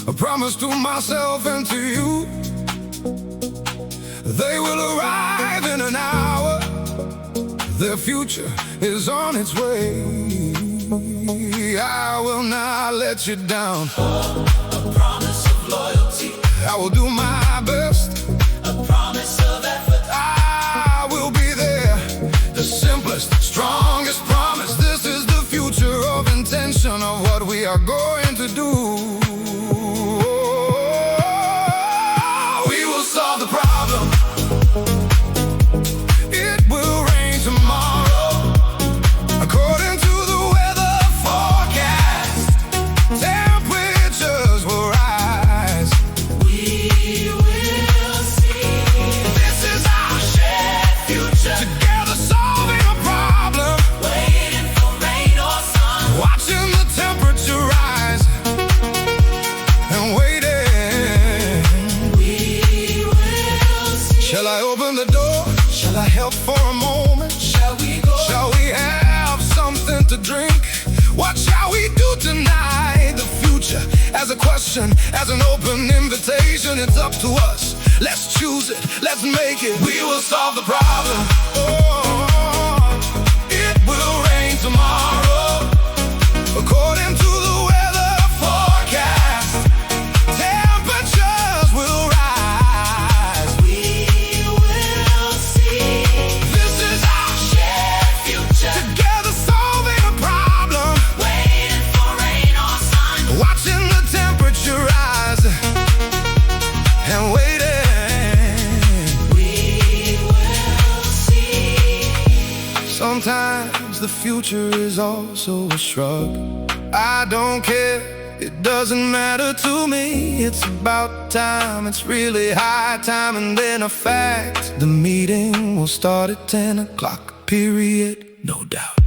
a promise to myself and to you. They will arrive in an hour. Their future is on its way. I will not let you down. A promise of loyalty. I will do my best. A promise of effort. I will be there. The simplest, strongest promise. This is the future of intention of what we are going to do. We will solve the problem. It will rain tomorrow, according to the weather forecast. Temperatures will rise. We will see. This is our shared future. Together solving a problem. Waiting for rain or sun. Watching the temperature rise and waiting. We will see. Shall I open the door? Shall I help for a moment? Shall we go? Shall we have something to drink? What shall we do tonight? The future as a question, as an open invitation. It's up to us. Let's choose it, let's make it. We will solve the problem. Oh, it will rain tomorrow, according to the weather forecast. Temperatures will rise. We will see. This is our Shared future. together solving a problem. Waiting for rain or sun. Watching the temperature rise and waiting. We will see. Sometimes the future is also a shrug. I don't care, it doesn't matter to me. It's about time, it's really high time. And then a fact, the meeting will start at 10 o'clock, period, no doubt.